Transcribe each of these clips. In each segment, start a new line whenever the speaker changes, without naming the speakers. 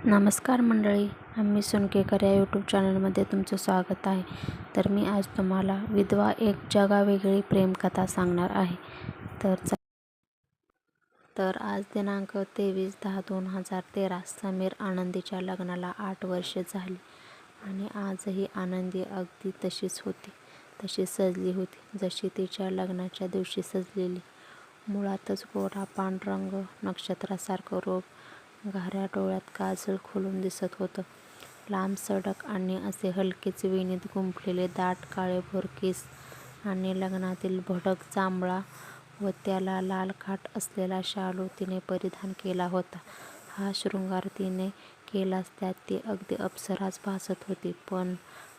नमस्कार मंडळी, आम्ही सोनकेकर या यूट्यूब चॅनलमध्ये तुमचं स्वागत आहे. तर मी आज तुम्हाला विधवा एक जगावेगळी प्रेमकथा सांगणार आहे. तर आज दिनांक 23/10/2013 समीर आनंदीच्या लग्नाला 8 वर्षे झाली आणि आजही आनंदी अगदी तशीच होती, तशी सजली होती जशी तिच्या लग्नाच्या दिवशी सजलेली. मुळातच गोरा पांढरंग, नक्षत्रासारखं रूप, गाऱ्या डोळ्यात काजळ खोलून दिसत होतं. लांब सडक आणि असे हलकेच वेणीत गुंफलेले दाट काळेभोर केस आणि लग्नातील भडक जांभळा व त्याला लाल खाट असलेला शालू तिने परिधान केला होता. हा शृंगार तिने केलाच त्यात ती अगदी अप्सराच भासत होती. पण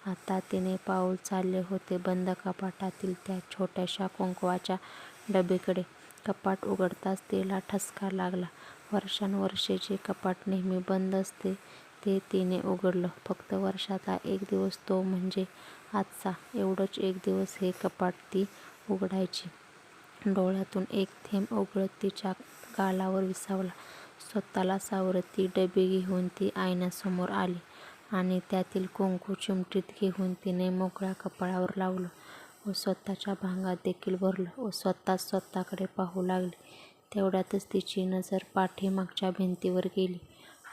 आता तिने पाऊल चालले होते बंद कपाटातील त्या छोट्याशा कुंकवाच्या डबीकडे. कपाट उघडताच तिला ठसका लागला. वर्षानुवर्षे जे कपाट नेहमी बंद असते ते तिने उघडलं. फक्त वर्षातला एक दिवस, तो म्हणजे आजचा. एवढंच एक दिवस हे कपाट ती उघडायची. डोळ्यातून एक थेंब उघडत तिच्या गालावर विसावला. स्वतःला सावरत ती डबी घेऊन ती आयनासमोर आली आणि त्यातील कुंकू चिमटीत घेऊन तिने मोकळ्या कपाळावर लावलं व स्वतःच्या भांगात देखील भरलं व स्वतःच स्वतःकडे पाहू लागली. तेवढ्यातच तिची नजर पाठीमागच्या भिंतीवर गेली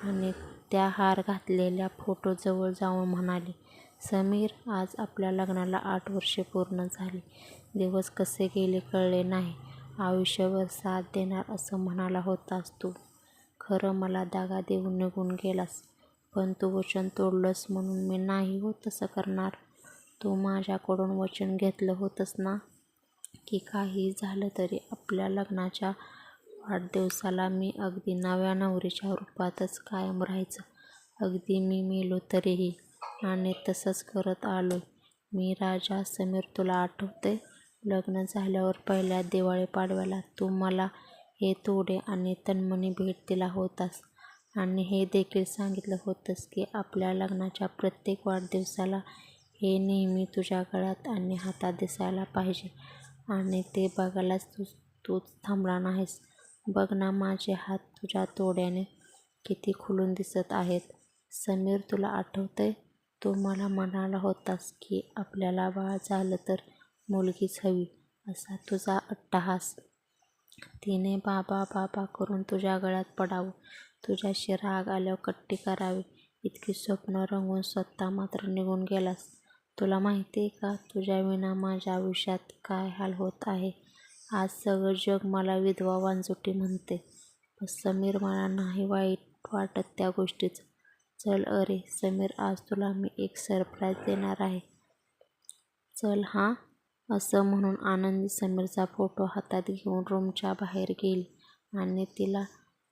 आणि त्या हार घातलेल्या फोटोजवळ जाऊन म्हणाली, "समीर, आज आपल्या लग्नाला 8 वर्षे पूर्ण झाली. दिवस कसे गेले कळले नाही. आयुष्यभर साथ देणार असं म्हणाला होतास तू. खरं मला दगा देऊन निघून गेलास. पण तू वचन तोडलंस म्हणून मी नाही हो तसं करणार. तू माझ्याकडून वचन घेतलं होतंस ना की काहीही झालं तरी आपल्या लग्नाच्या वाढदिवसाला मी अगदी नव्या नवरीच्या रूपातच कायम राहायचं, अगदी मी मेलो तरीही. आणि तसंच करत आलोय मी राजा. समीर, तुला आठवतंय लग्न झाल्यावर पहिल्या दिवाळी पाडव्याला तू मला हे तोडे आणि तन्मनी भेट दिला होतास आणि हे देखील सांगितलं होतंस की आपल्या लग्नाच्या प्रत्येक वाढदिवसाला हे नेहमी तुझ्या गळ्यात आणि हातात दिसायला पाहिजे. आणि ते बघायलाच तूच थांबला नाहीस. बघ ना, माझे हात तुझ्या तोड्याने किती खुलून दिसत आहेत. समीर, तुला आठवतंय तू मला म्हणाला होतास की आपल्याला बाळ झालं तर मुलगीच हवी असा तुझा अट्टहास. तिने बाबा बाबा करून तुझ्या गळ्यात पडावं, तुझ्याशी राग आल्यावर कट्टी करावी इतकी स्वप्न रंगवून स्वतः मात्र निघून गेलास. तुला माहितीये का तुझ्या विना माझ्या आयुष्यात काय हाल होत आहे. आज सगळं जग मला विधवा वांजुटी म्हणते. पण समीर, मला नाही वाईट वाटत त्या गोष्टीचं. चल अरे समीर, आज तुला मी एक सरप्राईज देणार आहे. चल हां. असं म्हणून आनंदी समीरचा फोटो हातात घेऊन रूमच्या बाहेर गेली आणि तिला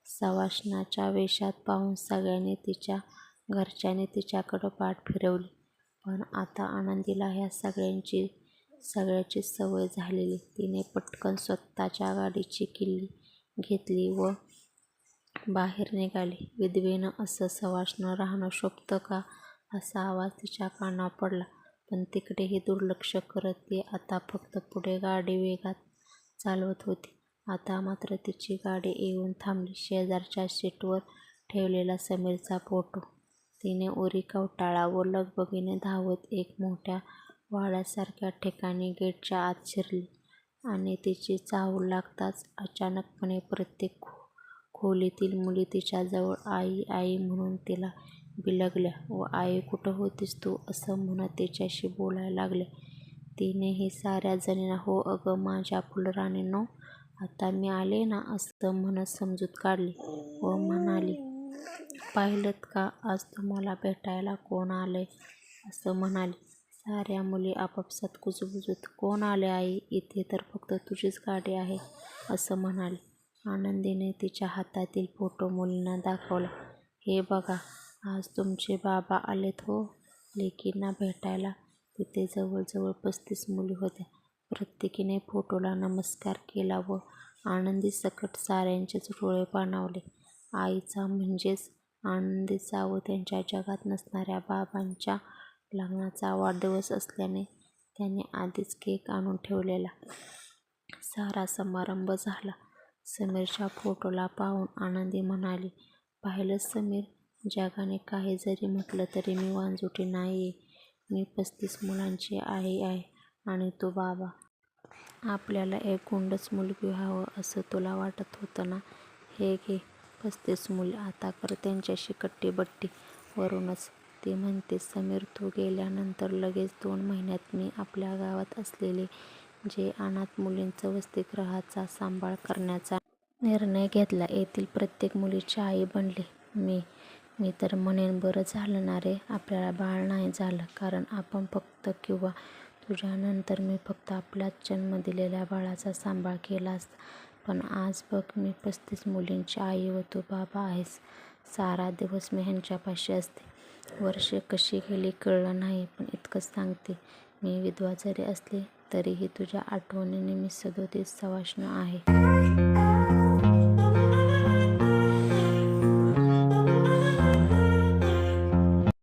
सवाष्णाच्या वेशात पाहून घरच्यांनी तिच्याकडं पाठ फिरवली. पण आता आनंदीला ह्या सगळ्याची सवय झालेली. तिने पटकन स्वतःच्या गाडीची किल्ली घेतली व बाहेर निघाली. विधवेनं असं सवाष्ण राहणं शोभतं का असा आवाज तिच्या कानावर पडला. पण तिकडेही दुर्लक्ष करत ती आता फक्त पुढे गाडी वेगात चालवत होती. आता मात्र तिची गाडी येऊन थांबली. शेजारच्या सीटवर ठेवलेला समीरचा फोटो तिने उरी कवटाळा व लगबगीने धावत एक मोठ्या वाड्यासारख्या ठिकाणी गेटच्या आत शिरली आणि तिची चाहूल लागताच अचानकपणे प्रत्येक खोलीतील मुली तिच्याजवळ आई आई म्हणून तिला बिलगल्या व आई कुठं होतीस तू असं म्हणत तिच्याशी बोलायला लागल्या. तिनेही साऱ्या जणींना हो अगं माझ्या फुलराणींनो, आता मी आले ना असं म्हणत समजूत काढली व म्हणाली, पाहिलंत का आज तुम्हाला भेटायला कोण आलंय असं म्हणाली. साऱ्या मुली आपापसात कुजबुजत, कोण आले आई, इथे तर फक्त तुझीच गाडी आहे असं म्हणाली. आनंदीने तिच्या हातातील फोटो मुलींना दाखवला. हे बघा, आज तुमचे बाबा आलेत हो लेकींना भेटायला. तिथे जवळजवळ 35 मुली होत्या. प्रत्येकीने फोटोला नमस्कार केला व आनंदीसकट साऱ्यांचेच डोळे पाणावले. आईचा म्हणजेच आनंदीचा व त्यांच्या जगात नसणाऱ्या बाबांच्या लग्नाचा वाढदिवस असल्याने त्यांनी आधीच केक आणून ठेवलेला. सारा समारंभ झाला. समीरच्या फोटोला पाहून आनंदी म्हणाली, पाहिलंस समीर, जगाने काही जरी म्हटलं तरी मी वांजुटी नाहीये. मी 35 मुलांची आई आहे आणि तू बाबा. आपल्याला एक गुंडच मुलगी व्हावं असं तुला वाटत होतं ना? हे घे 35 मुले, आता कर त्यांच्याशी कट्टी-बट्टी. वरूनच ती म्हणते, समीर तू गेल्यानंतर लगेच 2 महिन्यात मी आपल्या गावात असलेले जे अनाथ मुलींचं वसतिगृहाचा सांभाळ करण्याचा निर्णय घेतला. येथील प्रत्येक मुलीची आई बनले मी तर म्हणेन बरं झालं ना रे आपल्याला बाळ नाही झालं, कारण आपण फक्त किंवा तुझ्यानंतर मी फक्त आपल्याच जन्म दिलेल्या बाळाचा सांभाळ केला असता. पण आज बघ मी 35 मुलींची आई व तू बाबा आहेस. सारा दिवस मी ह्यांच्यापाशी असते. वर्षे कशी गेली कळलं नाही, पण इतकंच सांगते, मी विधवा जरी असले तरीही तुझ्या आठवणीने मी 37 सवाष्ण आहे.